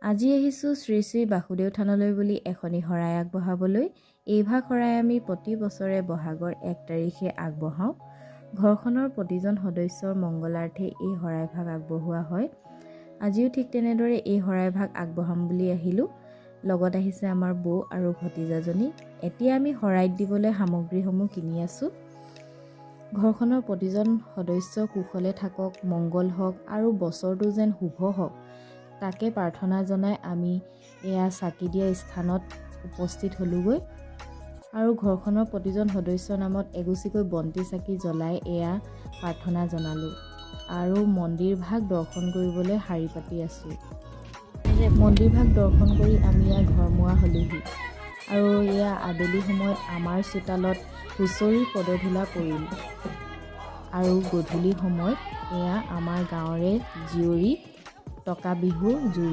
আজি আহিছোঁ শ্ৰী শ্ৰী বাসুদেৱ থানলৈ বুলি এখনি শৰাই আগবঢ়াবলৈ। এইভাগ শৰাই আমি প্ৰতি বছৰে বহাগৰ 1 তাৰিখে আগবঢ়াওঁ। ঘৰখনৰ প্ৰতিজন সদস্যৰ মংগলাৰ্থে এই শৰাইভাগ আগবঢ়োৱা হয়। আজিও ঠিক তেনেদৰে এই শৰাইভাগ আগবঢ়াম বুলি আহিলোঁ। লগত আহিছে আমাৰ বৌ আৰু ভতিজাজনী। এতিয়া আমি শৰাইত দিবলৈ সামগ্ৰীসমূহ কিনি আছোঁ। ঘৰখনৰ প্ৰতিজন সদস্য কুশলে থাকক, মংগল হওক আৰু বছৰটো যেন শুভ হওক, তাকে প্ৰাৰ্থনা জনাই আমি এয়া চাকি দিয়া স্থানত উপস্থিত হ'লোগৈ আৰু ঘৰখনৰ প্ৰতিজন সদস্যৰ নামত এগুচিকৈ বন্তি চাকি জ্বলাই এয়া প্ৰাৰ্থনা জনালোঁ আৰু মন্দিৰভাগ দৰ্শন কৰিবলৈ শাৰী পাতি আছোঁ। মন্দিৰভাগ দৰ্শন কৰি আমি এয়া ঘৰমুৱা হ'লোহি আৰু এয়া আবেলি সময়ত আমাৰ চোতালত হুঁচৰিৰ পদধূলা পৰিল আৰু গধূলি সময়ত এয়া আমাৰ গাঁৱৰে জীয়ৰী টকা বিহু জুৰিলে।